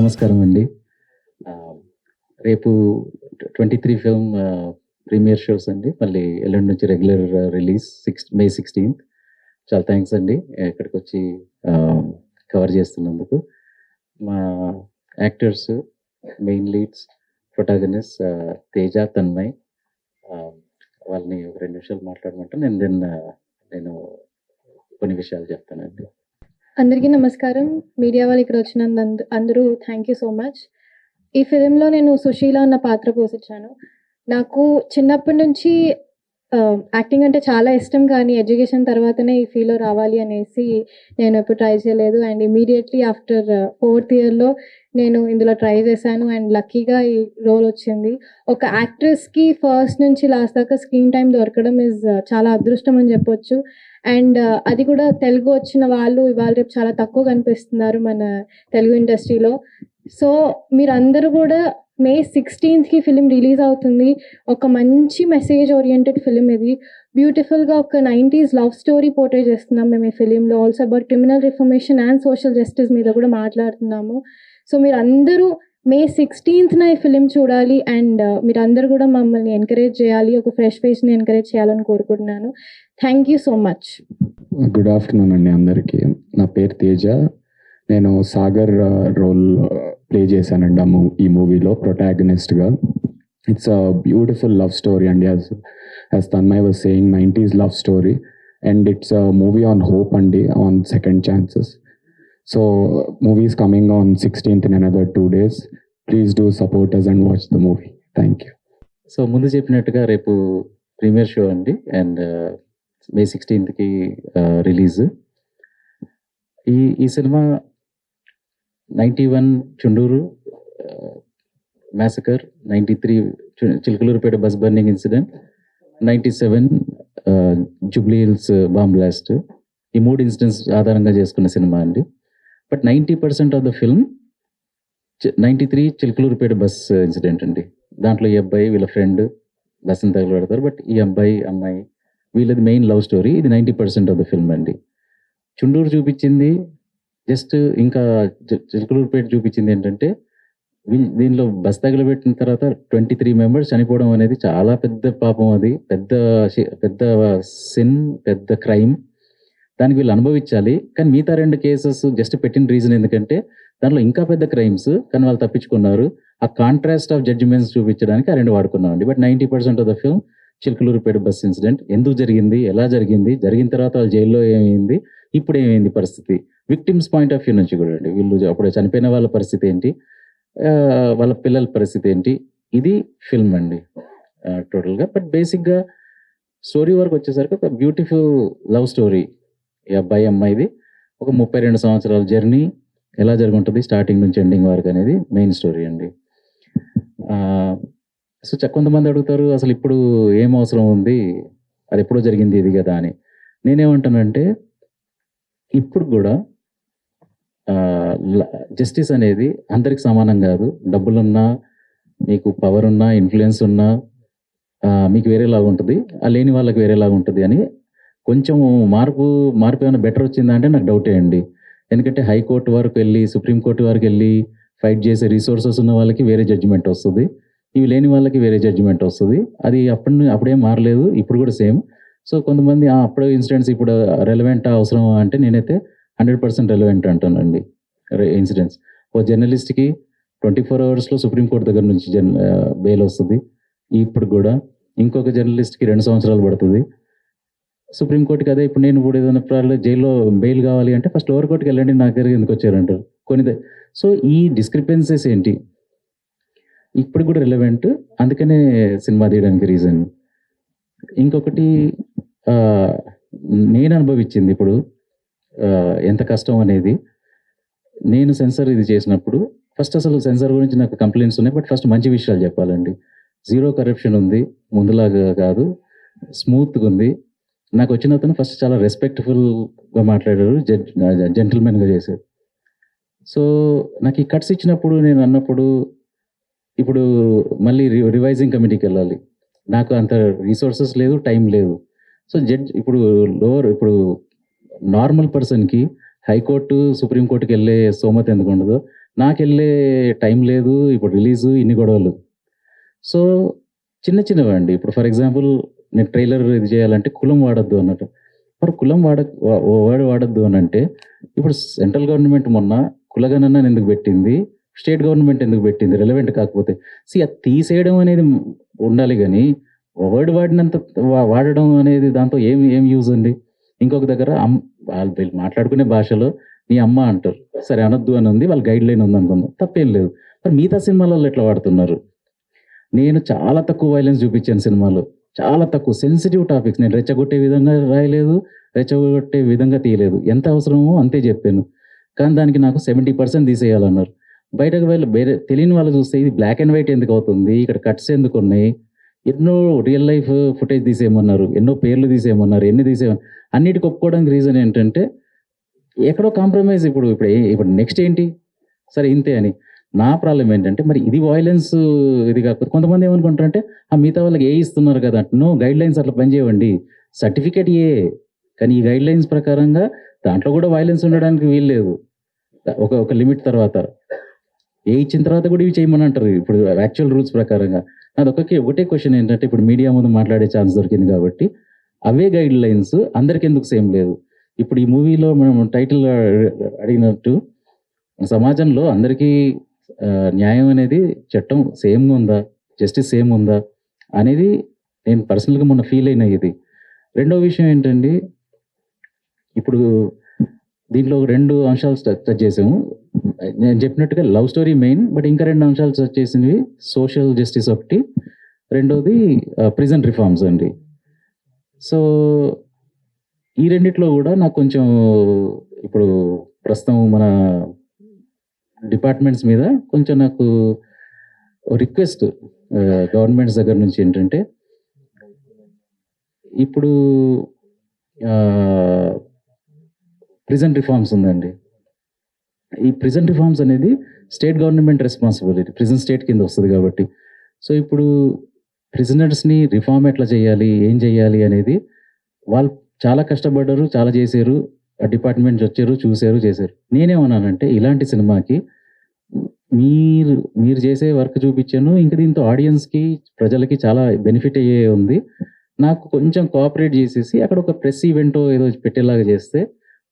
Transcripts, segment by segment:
నమస్కారం అండి. రేపు 23 ఫిల్మ్ ప్రీమియర్ షోస్ అండి. మళ్ళీ ఎల్లుండి నుంచి రెగ్యులర్ రిలీజ్ May 16th. చాలా థ్యాంక్స్ అండి ఇక్కడికొచ్చి కవర్ చేస్తున్నందుకు. మా actors, main leads, protagonist Teja, Tanmay, వాళ్ళని ఒక 2 నిమిషాలు మాట్లాడమంటే నేను కొన్ని విషయాలు చెప్తానండి. అందరికీ నమస్కారం. మీడియా వాళ్ళు ఇక్కడ వచ్చినందుకు అందరూ థ్యాంక్ యూ సో మచ్. ఈ ఫిలింలో నేను సుశీల అన్న పాత్ర పోషించాను. నాకు చిన్నప్పటి నుంచి యాక్టింగ్ అంటే చాలా ఇష్టం, కానీ ఎడ్యుకేషన్ తర్వాతనే ఈ ఫీల్డ్లో రావాలి అనేసి నేను ఎప్పుడు ట్రై చేయలేదు. అండ్ ఇమీడియట్లీ ఆఫ్టర్ 4th ఇయర్లో నేను ఇందులో ట్రై చేశాను అండ్ లక్కీగా ఈ రోల్ వచ్చింది. ఒక యాక్ట్రెస్కి ఫస్ట్ నుంచి లాస్ట్ దాకా స్క్రీన్ టైం దొరకడం చాలా అదృష్టం అని చెప్పొచ్చు. అండ్ అది కూడా తెలుగు వచ్చిన వాళ్ళు ఇవాళ రేపు చాలా తక్కువ కనిపిస్తున్నారు మన తెలుగు ఇండస్ట్రీలో. సో మీరందరూ కూడా May 16th ఫిలిం రిలీజ్ అవుతుంది. ఒక మంచి మెసేజ్ ఓరియంటెడ్ ఫిలిం ఇది. బ్యూటిఫుల్గా ఒక 90s లవ్ స్టోరీ పోర్ట్రే చేస్తున్నాం మేము ఈ ఫిలింలో. Also about criminal reformation and social justice మీద కూడా మాట్లాడుతున్నాము. సో మీరందరూ May 16th ఈ ఫిలిం చూడాలి అండ్ మీరందరూ కూడా మమ్మల్ని ఎంకరేజ్ చేయాలి, ఒక ఫ్రెష్ ఫేస్ని ఎంకరేజ్ చేయాలని కోరుకుంటున్నాను. Thank you so much. Good afternoon అండి అందరికీ. నా పేరు తేజ. నేను సాగర్ రోల్ ప్లే చేశానండి ఈ మూవీలో ప్రొటాగనిస్ట్గా. It's a beautiful love story అండి. As Tanmay was saying, 90s love story and it's a movie on hope అండి, on second chances. So movie is coming on 16th in another 2 days. Please do support us and watch the movie. Thank you. So ముందు చెప్పినట్టుగా రేపు premiere show అండి and May 16th release. ఈ సినిమా 91 Chunduru massacre, 93 Chilakaluripet bus burning incident, 97 Jubilee hills bomb blast, ఈ 3 incidents ఆధారంగా చేసుకున్న cinema అండి. But 90% of the film 93 Chilakaluripet bus incident అండి. దాంట్లో ఈ అబ్బాయి వీళ్ళ ఫ్రెండ్ బస్సుని తగలబెడతారు. బట్ ఈ అబ్బాయి అమ్మాయి వీళ్ళది మెయిన్ లవ్ స్టోరీ. ఇది 90% ఆఫ్ ద ఫిల్మ్ అండి. చుండూరు చూపించింది జస్ట్, ఇంకా చిలకలూరుపేట చూపించింది ఏంటంటే దీనిలో బస్ తగలబెట్టిన తర్వాత 23 మెంబర్స్ చనిపోవడం అనేది చాలా పెద్ద పాపం. అది పెద్ద సిన్, పెద్ద క్రైమ్. దానికి వీళ్ళు అనుభవించాలి. కానీ మిగతా 2 కేసెస్ జస్ట్ పెట్టిన రీజన్ ఎందుకంటే దాంట్లో ఇంకా పెద్ద క్రైమ్స్, కానీ వాళ్ళు తప్పించుకున్నారు. ఆ కాంట్రాస్ట్ ఆఫ్ జడ్జిమెంట్స్ చూపించడానికి ఆ 2 వాడుకున్నామండి. But 90% of the film Chilakaluripet bus incident ఎందుకు జరిగింది, ఎలా జరిగింది, జరిగిన తర్వాత వాళ్ళు జైల్లో ఏమైంది, ఇప్పుడు ఏమైంది పరిస్థితి, విక్టిమ్స్ పాయింట్ ఆఫ్ వ్యూ నుంచి కూడా అండి. వీళ్ళు అప్పుడు చనిపోయిన వాళ్ళ పరిస్థితి ఏంటి, వాళ్ళ పిల్లల పరిస్థితి ఏంటి, ఇది ఫిల్మ్ అండి టోటల్గా. బట్ బేసిక్గా స్టోరీ వరకు వచ్చేసరికి ఒక బ్యూటిఫుల్ లవ్ స్టోరీ. ఈ అబ్బాయి అమ్మాయిది ఒక 32 సంవత్సరాల జర్నీ ఎలా జరుగుంటుంది స్టార్టింగ్ నుంచి ఎండింగ్ వరకు అనేది మెయిన్ స్టోరీ అండి. సో కొంతమంది అడుగుతారు అసలు ఇప్పుడు ఏం అవసరం ఉంది, అది ఎప్పుడో జరిగింది ఇది కదా అని. నేనేమంటానంటే ఇప్పుడు కూడా జస్టిస్ అనేది అందరికి సమానం కాదు. డబ్బులున్నా, మీకు పవర్ ఉన్నా, ఇన్ఫ్లుయెన్స్ ఉన్నా మీకు వేరేలాగా ఉంటుంది, ఆ లేని వాళ్ళకి వేరేలాగా ఉంటుంది అని కొంచెం మార్పు ఏమైనా బెటర్ వచ్చిందా అంటే నాకు డౌటే అండి. ఎందుకంటే హైకోర్టు వరకు వెళ్ళి, సుప్రీంకోర్టు వరకు వెళ్ళి ఫైట్ చేసే రిసోర్సెస్ ఉన్న వాళ్ళకి వేరే జడ్జిమెంట్ వస్తుంది, ఇవి లేని వాళ్ళకి వేరే జడ్జిమెంట్ వస్తుంది. అది అప్పుడేం మారలేదు, ఇప్పుడు కూడా సేమ్. సో కొంతమంది అప్పుడు ఇన్సిడెంట్స్ ఇప్పుడు రెలవెంట్ అవసరం అంటే నేనైతే 100% రెలవెంట్ అంటానండి. ఇన్సిడెంట్స్ ఓ జర్నలిస్ట్కి 24 అవర్స్లో సుప్రీంకోర్టు దగ్గర నుంచి బెయిల్ వస్తుంది. ఇప్పుడు కూడా ఇంకొక జర్నలిస్ట్కి 2 సంవత్సరాలు పడుతుంది. సుప్రీంకోర్టుకి అదే ఇప్పుడు నేను కూడా ఏదైనా జైల్లో బెయిల్ కావాలి అంటే ఫస్ట్ లోవర్ కోర్టుకి వెళ్ళండి, నా దగ్గరికి ఎందుకు వచ్చారంటారు కొన్ని. సో ఈ డిస్క్రిపెన్సీస్ ఏంటి ఇప్పుడు కూడా రిలవెంట్, అందుకనే సినిమా తీయడానికి రీజన్. ఇంకొకటి నేను అనుభవించింది ఇప్పుడు ఎంత కష్టం అనేది. నేను సెన్సార్ ఇది చేసినప్పుడు ఫస్ట్ అసలు సెన్సార్ గురించి నాకు కంప్లైంట్స్ ఉన్నాయి. బట్ ఫస్ట్ మంచి విషయాలు చెప్పాలండి. 0 కరప్షన్ ఉంది, ముందులాగా కాదు, స్మూత్గా ఉంది. నాకు వచ్చిన అతను ఫస్ట్ చాలా రెస్పెక్ట్ఫుల్గా మాట్లాడారు, జెంటిల్మెన్గా చేశారు. సో నాకు ఈ కట్స్ ఇచ్చినప్పుడు నేను అన్నప్పుడు ఇప్పుడు మళ్ళీ రివైజింగ్ కమిటీకి వెళ్ళాలి, నాకు అంత రిసోర్సెస్ లేదు, టైం లేదు. సో ఇప్పుడు నార్మల్ పర్సన్కి హైకోర్టు, సుప్రీంకోర్టుకి వెళ్ళే స్తోమత ఎందుకు ఉండదో, నాకు వెళ్ళే టైం లేదు, ఇప్పుడు రిలీజు ఇన్ని గొడవలు. సో చిన్న చిన్నవండి. ఇప్పుడు ఫర్ ఎగ్జాంపుల్ నేను ట్రైలర్ ఇది చేయాలంటే కులం వాడొద్దు అన్నట్టు. మరి కులం వర్డ్ వాడొద్దు అని అంటే ఇప్పుడు సెంట్రల్ గవర్నమెంట్ మొన్న కులగణన ఎందుకు పెట్టింది, స్టేట్ గవర్నమెంట్ ఎందుకు పెట్టింది రెలవెంట్ కాకపోతే. అది తీసేయడం అనేది ఉండాలి కానీ వర్డ్ వాడినంత వాడడం అనేది దాంతో ఏం యూజ్ అండి. ఇంకొక దగ్గర వీళ్ళు మాట్లాడుకునే భాషలో నీ అమ్మ అంటారు, సరే అనొద్దు అని ఉంది, వాళ్ళ గైడ్ లైన్ ఉంది అనుకుందాం, తప్పేం లేదు. మరి మిగతా సినిమాలలో ఎట్లా వాడుతున్నారు? నేను చాలా తక్కువ వైలెన్స్ చూపించాను సినిమాలో, చాలా తక్కువ సెన్సిటివ్ టాపిక్స్. నేను రెచ్చగొట్టే విధంగా రాయలేదు, రెచ్చగొట్టే విధంగా తీయలేదు. ఎంత అవసరమో అంతే చెప్పాను. కానీ దానికి నాకు 70% తీసేయాలన్నారు. బయటకు వెళ్ళి వేరే తెలియని వాళ్ళు చూస్తే ఇది బ్లాక్ అండ్ వైట్ ఎందుకు అవుతుంది, ఇక్కడ కట్స్ ఎందుకు ఉన్నాయి, ఎన్నో రియల్ లైఫ్ ఫుటేజ్ తీసేయమన్నారు, ఎన్నో పేర్లు తీసేయమన్నారు, ఎన్ని తీసేయమన్నారు. అన్నిటికి ఒప్పుకోవడానికి రీజన్ ఏంటంటే ఎక్కడో కాంప్రమైజ్. ఇప్పుడు నెక్స్ట్ ఏంటి, సరే ఇంతే అని. నా ప్రాబ్లం ఏంటంటే మరి ఇది వాయిలెన్స్ ఇది కాకపోతే కొంతమంది ఏమనుకుంటారంటే ఆ మిగతా వాళ్ళకి ఇస్తున్నారు కదా, నో గైడ్ లైన్స్ అట్లా పనిచేయండి, సర్టిఫికేట్ కానీ ఈ గైడ్ లైన్స్ ప్రకారంగా దాంట్లో కూడా వైలెన్స్ ఉండడానికి వీల్లేదు. ఒక లిమిట్ తర్వాత ఇచ్చిన తర్వాత కూడా ఇవి చేయమని అంటారు ఇప్పుడు యాక్చువల్ రూల్స్ ప్రకారంగా. నాది ఒకటే క్వశ్చన్ ఏంటంటే ఇప్పుడు మీడియా ముందు మాట్లాడే ఛాన్స్ దొరికింది కాబట్టి అవే గైడ్ లైన్స్ అందరికి ఎందుకు సేమ్ లేదు? ఇప్పుడు ఈ మూవీలో మనం టైటిల్ అడిగినట్టు సమాజంలో అందరికీ న్యాయం అనేది చట్టం సేమ్గా ఉందా, జస్టిస్ సేమ్ ఉందా అనేది నేను పర్సనల్గా మొన్న ఫీల్ అయిన ఇది. రెండో విషయం ఏంటండి, ఇప్పుడు దీంట్లో 2 అంశాలు టచ్ చేసాము. నేను చెప్పినట్టుగా లవ్ స్టోరీ మెయిన్, బట్ ఇంకా 2 అంశాలు టచ్ చేసినవి సోషల్ జస్టిస్ ఒకటి, రెండోది ప్రిజన్ రిఫార్మ్స్ అండి. సో ఈ రెండిట్లో కూడా నాకు కొంచెం ఇప్పుడు ప్రస్తుతం మన డిపార్ట్మెంట్స్ మీద కొంచెం నాకు రిక్వెస్ట్ గవర్నమెంట్స్ దగ్గర నుంచి ఏంటంటే, ఇప్పుడు ప్రిజన్ రిఫార్మ్స్ ఉందండి. ఈ ప్రిజన్ రిఫార్మ్స్ అనేది state government responsibility, prison state కింద వస్తుంది కాబట్టి. సో ఇప్పుడు ప్రిజనర్స్ని రిఫార్మ్ ఎట్లా చేయాలి, ఏం చేయాలి అనేది వాళ్ళు చాలా కష్టపడ్డారు, చాలా చేశారు, డిపార్ట్మెంట్స్ వచ్చారు, చూశారు, చేశారు. నేనేమన్నానంటే ఇలాంటి సినిమాకి మీరు చేసే వర్క్ చూపించాను, ఇంకా దీంతో ఆడియన్స్కి ప్రజలకి చాలా బెనిఫిట్ అయ్యే ఉంది. నాకు కొంచెం కోఆపరేట్ చేసేసి అక్కడ ఒక ప్రెస్ ఈవెంటో ఏదో పెట్టేలాగా చేస్తే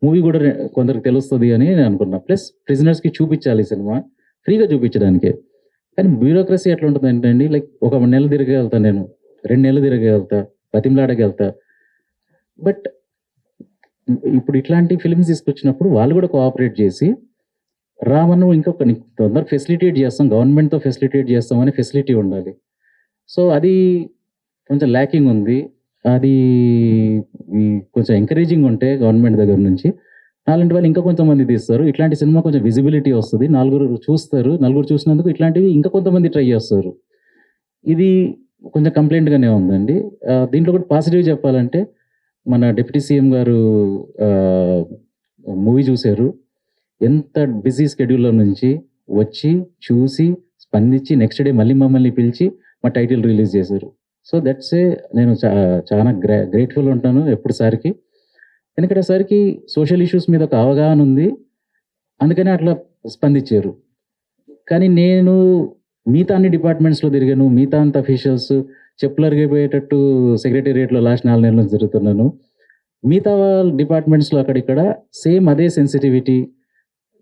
మూవీ కూడా కొందరికి తెలుస్తుంది అని నేను అనుకున్నా. ప్లస్ ప్రిజనర్స్కి చూపించాలి సినిమా, ఫ్రీగా చూపించడానికే. కానీ బ్యూరోక్రసీ ఎట్లా ఉంటుంది ఏంటండి, లైక్ ఒక నెల తిరగలుగుతా, నేను 2 నెలలు తిరగలుగుతా, బతిమలాడగలుగుతా. బట్ ఇప్పుడు ఇట్లాంటి ఫిల్మ్స్ తీసుకొచ్చినప్పుడు వాళ్ళు కూడా కోఆపరేట్ చేసి రామను ఇంకొక తొందరగా ఫెసిలిటేట్ చేస్తాం, గవర్నమెంట్తో ఫెసిలిటేట్ చేస్తామని ఫెసిలిటీ ఉండాలి. సో అది కొంచెం ల్యాకింగ్ ఉంది. అది కొంచెం ఎంకరేజింగ్ ఉంటే గవర్నమెంట్ దగ్గర నుంచి అలాంటి వాళ్ళు ఇంకా కొంతమంది తీస్తారు. ఇట్లాంటి సినిమా కొంచెం విజిబిలిటీ వస్తుంది, 4 చూస్తారు, 4 చూసినందుకు ఇట్లాంటివి ఇంకా కొంతమంది ట్రై చేస్తారు. ఇది కొంచెం కంప్లైంట్గానే ఉందండి. దీంట్లో కూడా పాజిటివ్ చెప్పాలంటే మన డిప్యూటీ సీఎం గారు మూవీ చూశారు, ఎంత బిజీ స్కెడ్యూల్లో నుంచి వచ్చి చూసి స్పందించి నెక్స్ట్ డే మళ్ళీ మమ్మల్ని పిలిచి మా టైటిల్ రిలీజ్ చేశారు. సో దట్స్ నేను చాలా గ్రేట్ఫుల్ ఉంటాను ఎప్పుడు సార్కి. ఎందుకంటే సార్కి సోషల్ ఇష్యూస్ మీద ఒక అవగాహన ఉంది, అందుకని అట్లా స్పందించారు. కానీ నేను మిగతా అన్ని డిపార్ట్మెంట్స్లో తిరిగాను, మిగతా అంత అఫీషియల్స్ చెప్పులు అరిగిపోయేటట్టు సెక్రటేరియట్లో లాస్ట్ 4 నెలల నుంచి తిరుగుతున్నాను. మిగతా డిపార్ట్మెంట్స్లో అక్కడిక్కడ సేమ్ అదే సెన్సిటివిటీ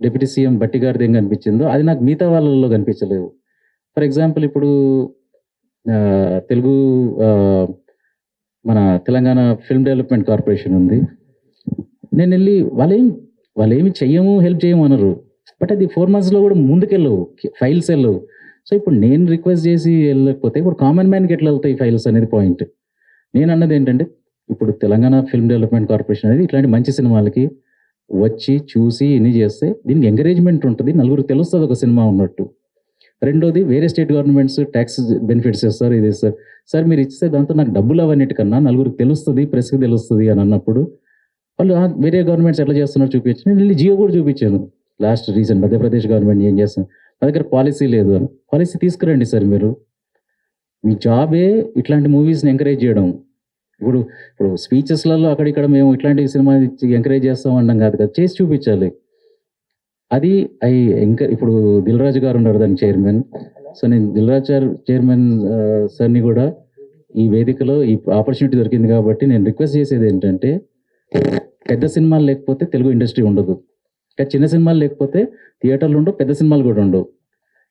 డిప్యూటీ సీఎం బట్టి గారిది ఏం కనిపించిందో అది నాకు మిగతా వాళ్ళలో కనిపించలేదు. ఫర్ ఎగ్జాంపుల్ ఇప్పుడు తెలుగు మన తెలంగాణ ఫిల్మ్ డెవలప్మెంట్ కార్పొరేషన్ ఉంది. నేను వెళ్ళి వాళ్ళేమి చెయ్యము, హెల్ప్ చేయము అనరు, బట్ అది 4 monthsలో కూడా ముందుకెళ్ళవు, ఫైల్స్ వెళ్ళవు. సో ఇప్పుడు నేను రిక్వెస్ట్ చేసి వెళ్ళకపోతే ఇప్పుడు కామన్ మ్యాన్కి ఎట్లా వెళ్తాయి ఫైల్స్ అనేది పాయింట్. నేను అన్నది ఏంటంటే ఇప్పుడు తెలంగాణ ఫిల్మ్ డెవలప్మెంట్ కార్పొరేషన్ అనేది ఇట్లాంటి మంచి సినిమాలకి వచ్చి చూసి ఇన్ని చేస్తే దీనికి ఎంకరేజ్మెంట్ ఉంటుంది, 4 తెలుస్తుంది ఒక సినిమా ఉన్నట్టు. రెండోది వేరే స్టేట్ గవర్నమెంట్స్ ట్యాక్స్ బెనిఫిట్స్ ఇస్తారు, ఇది ఇస్తారు. సార్ మీరు ఇస్తే దాంతో నాకు డబ్బులు అవన్నిటికన్నా 4 తెలుస్తుంది, ప్రెస్కి తెలుస్తుంది అని అన్నప్పుడు వాళ్ళు వేరే గవర్నమెంట్స్ ఎట్లా చేస్తున్నారు చూపించి నేను వెళ్ళి జియో కూడా చూపించాను. లాస్ట్ రీసెంట్ మధ్యప్రదేశ్ గవర్నమెంట్ ఏం చేస్తాను, మా దగ్గర పాలసీ లేదు అని. పాలసీ తీసుకురండి సార్, మీరు మీ జాబే ఇట్లాంటి మూవీస్ని ఎంకరేజ్ చేయడం. ఇప్పుడు స్పీచెస్లలో అక్కడిక్కడ మేము ఇట్లాంటి సినిమా ఎంకరేజ్ చేస్తాం అనడం కాదు కదా, చేసి చూపించాలి. అది ఇంకా ఇప్పుడు దిల్ రాజు గారు ఉన్నారు దాని చైర్మన్. సో నేను దిల్ రాజు సార్ చైర్మన్ సార్ని కూడా ఈ వేదికలో ఈ ఆపర్చునిటీ దొరికింది కాబట్టి నేను రిక్వెస్ట్ చేసేది ఏంటంటే, పెద్ద సినిమాలు లేకపోతే తెలుగు ఇండస్ట్రీ ఉండదు. ఇంకా చిన్న సినిమాలు లేకపోతే థియేటర్లు ఉండవు, పెద్ద సినిమాలు కూడా ఉండవు.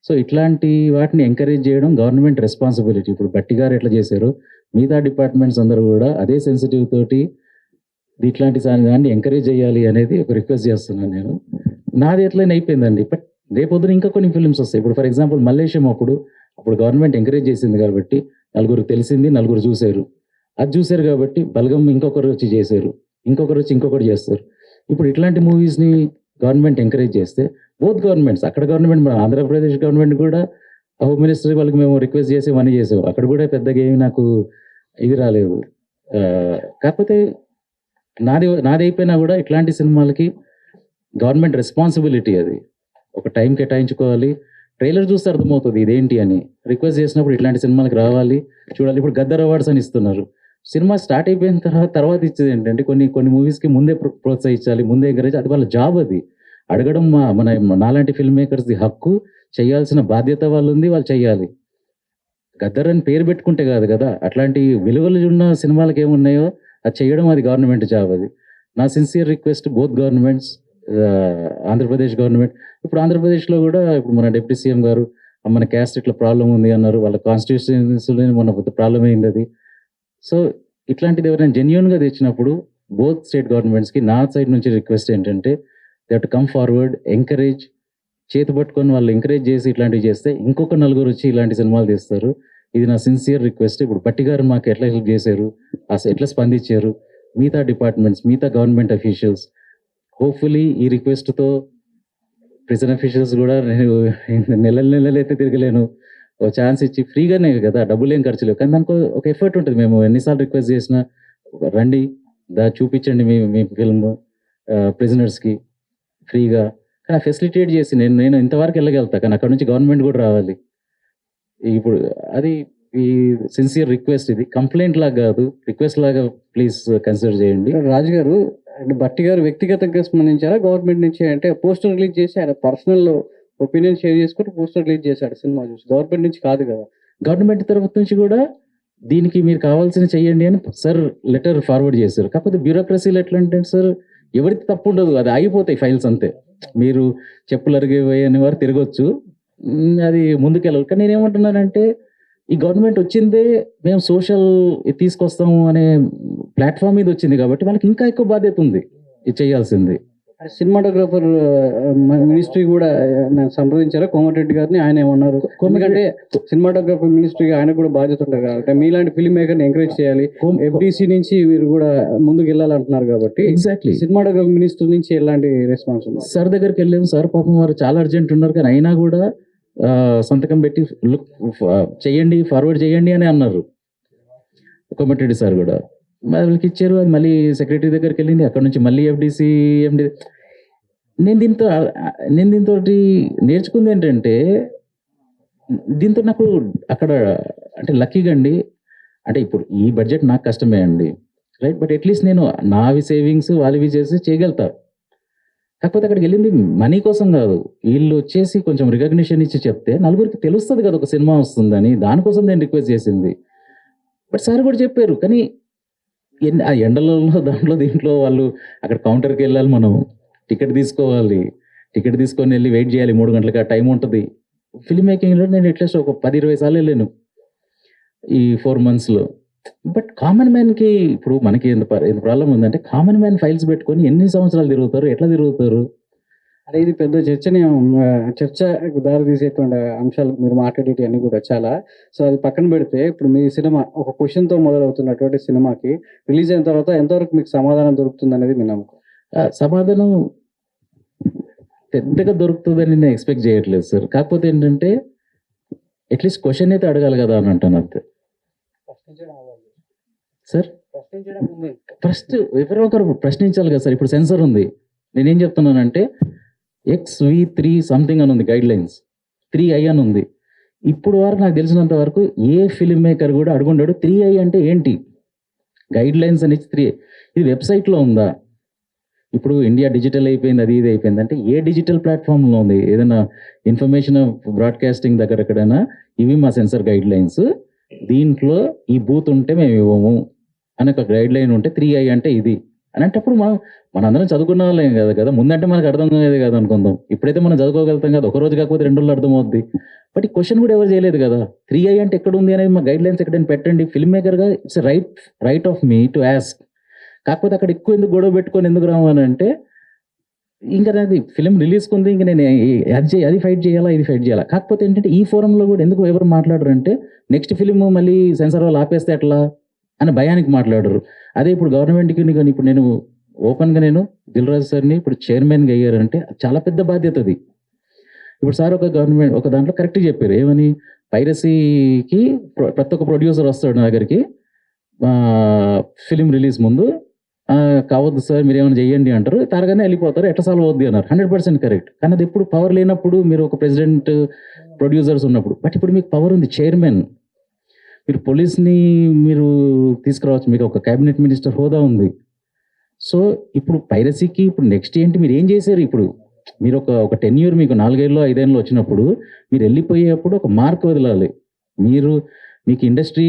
సో ఇట్లాంటి వాటిని ఎంకరేజ్ చేయడం గవర్నమెంట్ రెస్పాన్సిబిలిటీ. ఇప్పుడు బట్టి గారు ఎట్లా చేశారో మిగతా డిపార్ట్మెంట్స్ అందరూ కూడా అదే సెన్సిటివ్ తోటి ఇట్లాంటి దాన్ని ఎంకరేజ్ చేయాలి అనేది ఒక రిక్వెస్ట్ చేస్తున్నాను నేను. నాది ఎట్లయినా అయిపోయిందండి, బట్ రేపొద్దున ఇంకా కొన్ని ఫిల్మ్స్ వస్తాయి. ఇప్పుడు ఫర్ ఎగ్జాంపుల్ మల్లేశం అప్పుడు గవర్నమెంట్ ఎంకరేజ్ చేసింది కాబట్టి నలుగురు తెలిసింది, నలుగురు చూశారు. అది చూశారు కాబట్టి బలగం ఇంకొకరు వచ్చి చేశారు, ఇంకొకరు వచ్చి ఇంకొకటి చేస్తారు. ఇప్పుడు ఇట్లాంటి మూవీస్ని గవర్నమెంట్ ఎంకరేజ్ చేస్తే బోత్ గవర్నమెంట్స్, అక్కడ గవర్నమెంట్ మన ఆంధ్రప్రదేశ్ గవర్నమెంట్ కూడా హోమ్ మినిస్టర్ వాళ్ళకి మేము రిక్వెస్ట్ చేసి మనీ చేసాం, అక్కడ కూడా పెద్దగా ఏమి నాకు ఇది రాలేదు. కాకపోతే నాది అయిపోయినా కూడా ఇట్లాంటి సినిమాలకి గవర్నమెంట్ రెస్పాన్సిబిలిటీ, అది ఒక టైం కేటాయించుకోవాలి. ట్రైలర్ చూస్తే అర్థమవుతుంది ఇదేంటి అని. రిక్వెస్ట్ చేసినప్పుడు ఇట్లాంటి సినిమాలకు రావాలి, చూడాలి. ఇప్పుడు గద్దర్ అవార్డ్స్ అని ఇస్తున్నారు. సినిమా స్టార్ట్ అయిపోయిన తర్వాత ఇచ్చేది ఏంటంటే కొన్ని మూవీస్కి ముందే ప్రోత్సహించాలి, ముందే ఎంకరేజ్, అది వాళ్ళ జాబ్. అది అడగడం మన నాలాంటి ఫిల్మ్ మేకర్స్ది హక్కు, చేయాల్సిన బాధ్యత వాళ్ళు ఉంది, వాళ్ళు చెయ్యాలి. గద్దర్ అని పేరు పెట్టుకుంటే కాదు కదా, అట్లాంటి విలువలు ఉన్న సినిమాలకు ఏమున్నాయో అది చేయడం, అది గవర్నమెంట్ జాబ్. అది నా sincere request both governments, Andhra Pradesh government. ఇప్పుడు ఆంధ్రప్రదేశ్లో కూడా ఇప్పుడు మన డిప్యూటీ సీఎం గారు మన క్యాస్ట్ ఇట్లా ప్రాబ్లం ఉంది అన్నారు, వాళ్ళ కాన్స్టిట్యూషన్స్లో మన ప్రాబ్లం అయింది అది. సో ఇట్లాంటిది ఎవరైనా జెన్యున్గా తెచ్చినప్పుడు బోత్ స్టేట్ గవర్నమెంట్స్కి నా సైడ్ నుంచి రిక్వెస్ట్ ఏంటంటే, they have to come forward, encourage, చేతి పట్టుకొని వాళ్ళు ఎంకరేజ్ చేసి ఇట్లాంటివి చేస్తే ఇంకొక నలుగురు వచ్చి ఇలాంటి సినిమాలు తీస్తారు. ఇది నా సిన్సియర్ రిక్వెస్ట్. ఇప్పుడు బట్టి గారు మాకు ఎట్లా హెల్ప్ చేశారు, అసలు ఎట్లా స్పందించారు, మిగతా డిపార్ట్మెంట్స్, మిగతా గవర్నమెంట్ అఫీషియల్స్, హోప్ఫుల్లీ ఈ రిక్వెస్ట్తో ప్రిజన్ అఫీషియల్స్ కూడా, నేను నెలలు అయితే తిరగలేను, ఒక ఛాన్స్ ఇచ్చి ఫ్రీగానే కదా, డబ్బులు ఏం ఖర్చు లేవు, కానీ దానికి ఒక ఎఫర్ట్ ఉంటుంది. మేము ఎన్నిసార్లు రిక్వెస్ట్ చేసినా రండి, చూపించండి మీ ఫిల్మ్ ప్రిజనర్స్కి ఫ్రీగా, కానీ ఫెసిలిటేట్ చేసి నేను ఇంతవరకు వెళ్ళగలుగుతా, కానీ అక్కడ నుంచి గవర్నమెంట్ కూడా రావాలి. ఇప్పుడు అది ఈ సిన్సియర్ రిక్వెస్ట్, ఇది కంప్లైంట్ లాగా కాదు, రిక్వెస్ట్ లాగా ప్లీజ్ కన్సిడర్ చేయండి. రాజు గారు అంటే బట్టి గారు వ్యక్తిగతంగా స్పందించారా గవర్నమెంట్ నుంచి? అంటే పోస్టర్ రిలీజ్ చేసి ఆయన పర్సనల్ ఒపీనియన్ షేర్ చేసుకుంటూ పోస్టర్ రిలీజ్ చేశాడు సినిమా చూసి, గవర్నమెంట్ నుంచి కాదు కదా. గవర్నమెంట్ తరఫు నుంచి కూడా దీనికి మీరు కావాల్సిన చెయ్యండి అని సార్ లెటర్ ఫార్వర్డ్ చేశారు. కాకపోతే బ్యూరోక్రసీలో ఎట్లా అంటే సార్, ఎవరికి తప్పు ఉండదు, అది ఆగిపోతాయి ఫైల్స్ అంతే. మీరు చెప్పులు అరిగిపోయని వారు తిరగొచ్చు, అది ముందుకెళ్ళదు. కానీ నేనేమంటున్నానంటే, ఈ గవర్నమెంట్ వచ్చిందే మేము సోషల్ తీసుకొస్తాము అనే ప్లాట్ఫామ్ మీద వచ్చింది కాబట్టి వాళ్ళకి ఇంకా ఎక్కువ బాధ్యత ఉంది ఇది చేయాల్సింది. సినిమాటోగ్రాఫర్ మినిస్ట్రీ కూడా సంప్రదించారా కోమటిరెడ్డి గారిని? ఆయన ఏమన్నారు? ఎందుకంటే సినిమాటోగ్రాఫర్ మినిస్ట్రీగా ఆయన కూడా బాధ్యత ఉంటుంది కాబట్టి మీలాంటి ఫిల్మ్ మేకర్ని ఎంకరేజ్ చేయాలి, ఎఫ్డిసి నుంచి మీరు కూడా ముందుకు వెళ్ళాలంటున్నారు కాబట్టి ఎగ్జాక్ట్లీ సినిమాటోగ్రఫీ మినిస్ట్రీ నుంచి ఎలాంటి రెస్పాన్స్ ఉంది? సార్ దగ్గరికి వెళ్ళాము, సార్ పాపం వారు చాలా అర్జెంట్ ఉన్నారు, కానీ అయినా కూడా సంతకం పెట్టి చెయ్యండి, ఫార్వర్డ్ చేయండి అని అన్నారు. కోమటిరెడ్డి సార్ కూడా వాళ్ళకి ఇచ్చారు. అది మళ్ళీ సెక్రటరీ దగ్గరికి వెళ్ళింది, అక్కడ నుంచి మళ్ళీ ఎఫ్డిసి ఎండి. నేను దీంతో నేర్చుకుంది ఏంటంటే, దీంతో నాకు అక్కడ అంటే లక్కీగా అండి, అంటే ఇప్పుడు ఈ బడ్జెట్ నాకు కష్టమే అండి, రైట్, బట్ అట్లీస్ట్ నేను నావి సేవింగ్స్ వాళ్ళవి చేసి చేయగలుగుతా. కాకపోతే అక్కడికి వెళ్ళింది మనీ కోసం కాదు, వీళ్ళు వచ్చేసి కొంచెం రికగ్నిషన్ ఇచ్చి చెప్తే నలుగురికి తెలుస్తుంది కదా ఒక సినిమా వస్తుందని, దానికోసం నేను రిక్వెస్ట్ చేసింది. బట్ సార్ కూడా చెప్పారు, కానీ ఆ ఎండలలో దీంట్లో వాళ్ళు అక్కడ కౌంటర్కి వెళ్ళాలి, మనం టికెట్ తీసుకోవాలి, టికెట్ తీసుకొని వెళ్ళి వెయిట్ చేయాలి 3 గంటలకి, ఆ టైం ఉంటుంది. ఫిల్మ్ మేకింగ్లో నేను అట్లీస్ట్ ఒక 10-20 సార్లు వెళ్ళాను ఈ 4 monthsలో. బట్ కామన్ మ్యాన్కి ఇప్పుడు మనకి ఎంత ప్రాబ్లం ఉందంటే, కామన్ మ్యాన్ ఫైల్స్ పెట్టుకొని ఎన్ని సంవత్సరాలు తిరుగుతారు, ఎట్లా తిరుగుతారు? అదే ఇది పెద్ద చర్చకు దారి తీసేటువంటి అంశాలు మీరు మాట్లాడేటి అన్ని కూడా చాలా. సో అది పక్కన పెడితే, ఇప్పుడు మీ సినిమా ఒక క్వశ్చన్తో మొదలవుతున్నటువంటి సినిమాకి రిలీజ్ అయిన తర్వాత ఎంతవరకు మీకు సమాధానం దొరుకుతుంది అనేది మీ నమ్మకం? సమాధానం పెద్దగా దొరుకుతుందని నేను ఎక్స్పెక్ట్ చేయట్లేదు సార్. కాకపోతే ఏంటంటే, అట్లీస్ట్ క్వశ్చన్ అయితే అడగాలి కదా అని అంటాను అంతే సార్. ఫస్ట్ ఎవరో ఒకరు ప్రశ్నించాలి కదా సార్. ఇప్పుడు సెన్సర్ ఉంది, నేనేం చెప్తున్నానంటే XV3 సంథింగ్ అని ఉంది, గైడ్ లైన్స్ 3I అని ఉంది. ఇప్పుడు వరకు నాకు తెలిసినంత వరకు ఏ ఫిల్మ్ మేకర్ కూడా అడుగుండాడు 3I అంటే ఏంటి, గైడ్ లైన్స్ అని 3I. ఇది వెబ్సైట్లో ఉందా? ఇప్పుడు ఇండియా డిజిటల్ అయిపోయింది, అది ఇది అయిపోయింది అంటే ఏ డిజిటల్ ప్లాట్ఫామ్లో ఉంది? ఏదైనా ఇన్ఫర్మేషన్ బ్రాడ్కాస్టింగ్ దగ్గర ఎక్కడైనా ఇవి మా సెన్సర్ గైడ్ లైన్స్, దీంట్లో ఈ బూత్ ఉంటే మేము ఇవ్వము అని ఒక గైడ్ లైన్ ఉంటే 3I అంటే ఇది అనేటప్పుడు మనందరం చదువుకున్న వాళ్ళేం కదా కదా, ముందంటే మనకు అర్థం కాదు కదా అనుకుందాం. ఇప్పుడైతే మనం చదువుకోగలుగుతాం కదా, ఒక రోజు కాకపోతే 2 రోజులు అర్థమవుద్ది. బట్ ఈ క్వశ్చన్ కూడా ఎవరు చేయలేదు కదా, 3I అంటే ఎక్కడ ఉంది అనేది మా గైడ్ లైన్స్ ఎక్కడైనా పెట్టండి. ఫిల్మ్ మేకర్గా it's right of me to ask. కాకపోతే అక్కడ ఎక్కువ ఎందుకు గొడవ పెట్టుకొని ఎందుకు రావాలి అంటే, ఇంకా నాది ఫిలిం రిలీజ్కి ఉంది, ఇంకా నేను అది ఫైట్ చేయాలా, ఇది ఫైట్ చేయాలా. కాకపోతే ఏంటంటే ఈ ఫోరంలో కూడా ఎందుకు ఎవరు మాట్లాడరు అంటే, నెక్స్ట్ ఫిలిం మళ్ళీ సెన్సార్ వాళ్ళు ఆపేస్తే ఎట్లా అని భయానికి మాట్లాడరు. అదే ఇప్పుడు గవర్నమెంట్కి కానీ ఇప్పుడు నేను ఓపెన్గా నేను దిల్ రాజు సార్ని ఇప్పుడు చైర్మన్గా అయ్యారంటే చాలా పెద్ద బాధ్యత అది. ఇప్పుడు సార్ ఒక గవర్నమెంట్ ఒక దాంట్లో కరెక్ట్గా చెప్పారు, ఏమని పైరసీకి ప్రతి ఒక్క ప్రొడ్యూసర్ వస్తాడు నా దగ్గరికి ఫిలిం రిలీజ్ ముందు, కావద్దు సార్ మీరు ఏమైనా చెయ్యండి అంటారు, త్వరగానే వెళ్ళిపోతారు, ఎట్లా సాల్వ్ అవుద్ది అన్నారు. 100% కరెక్ట్. కానీ అది ఎప్పుడు పవర్ లేనప్పుడు, మీరు ఒక ప్రెసిడెంట్ ప్రొడ్యూసర్స్ ఉన్నప్పుడు. బట్ ఇప్పుడు మీకు పవర్ ఉంది, చైర్మన్, మీరు పోలీస్ని మీరు తీసుకురావచ్చు, మీకు ఒక క్యాబినెట్ మినిస్టర్ హోదా ఉంది. సో ఇప్పుడు పైరసీకి ఇప్పుడు నెక్స్ట్ ఏంటి, మీరు ఏం చేశారు? ఇప్పుడు మీరు ఒక 10 year మీకు 4 ఏళ్ళు 5 ఏళ్ళు వచ్చినప్పుడు మీరు వెళ్ళిపోయేప్పుడు ఒక మార్క్ వదలాలి. మీకు ఇండస్ట్రీ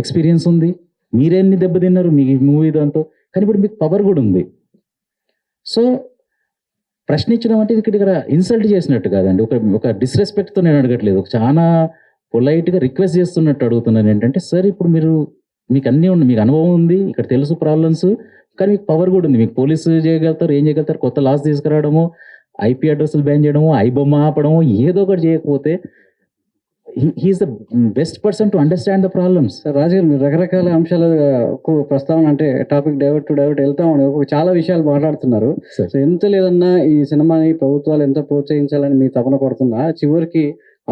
ఎక్స్పీరియన్స్ ఉంది, మీరేన్ని దెబ్బతిన్నారు మీ మూవీ దాంతో, కానీ ఇప్పుడు మీకు పవర్ కూడా ఉంది. సో ప్రశ్నించడం అంటే ఇక్కడ ఇన్సల్ట్ చేసినట్టు కాదండి, ఒక డిస్రెస్పెక్ట్తో నేను అడగట్లేదు, ఒక చాలా పొలైట్గా రిక్వెస్ట్ చేస్తున్నట్టు అడుగుతున్నాను. ఏంటంటే సార్ ఇప్పుడు మీకు అన్నీ ఉంది, మీకు అనుభవం ఉంది, ఇక్కడ తెలుసు ప్రాబ్లమ్స్, కానీ మీకు పవర్ కూడా ఉంది, మీకు పోలీసు చేయగలుగుతారు, ఏం చేయగలుగుతారు, కొత్త లాస్ తీసుకురావడము, IP అడ్రస్లు బ్యాన్ చేయడము, ఐబొమ్మ ఆపడము, ఏదో ఒకటి చేయకపోతే he is the best person to understand the problems. Sir Raju garu, మీరు రకరకాల అంశాలు ప్రస్తావన అంటే టాపిక్ డైవర్ట్ వెళ్తామని చాలా విషయాలు మాట్లాడుతున్నారు. Sir. సో ఎంత లేదన్నా ఈ సినిమాని ప్రభుత్వాలు ఎంత ప్రోత్సహించాలని మీ తపన పడుతున్నా, చివరికి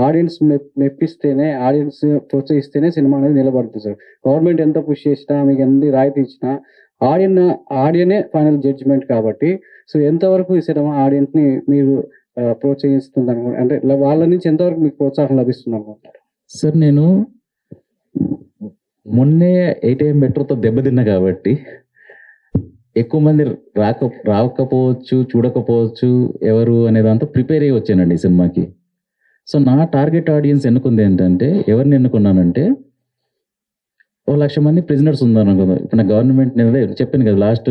ఆడియన్స్ మెప్పిస్తేనే, ఆడియన్స్ ప్రోత్సహిస్తేనే సినిమా అనేది నిలబడుతుంది సార్. గవర్నమెంట్ ఎంత పుష్ చేసినా, మీకు ఎన్ని రాయితీ ఇచ్చినా ఆడియనే ఫైనల్ జడ్జిమెంట్ కాబట్టి, సో ఎంతవరకు ఈ సినిమా ఆడియన్స్ ని మీరు ప్రోత్సహిస్తుంది అనుకుంటారు, అంటే వాళ్ళ నుంచి ఎంతవరకు మీకు ప్రోత్సాహం లభిస్తుంది అనుకుంటారు? సార్ నేను మొన్నే 8am మెట్రోతో దెబ్బతిన్నా కాబట్టి ఎక్కువ మంది రాకపోవచ్చు, చూడకపోవచ్చు ఎవరు అనే దాంతో ప్రిపేర్ అయ్యి వచ్చానండి ఈ సినిమాకి. సో నా టార్గెట్ ఆడియన్స్ ఎన్నుకుంది ఏంటంటే, ఎవరిని ఎన్నుకున్నానంటే, 1,00,000 మంది ప్రిజనర్స్ ఉన్నారు అనుకుందాం. ఇప్పుడు నా గవర్నమెంట్ నేను చెప్పాను కదా, లాస్ట్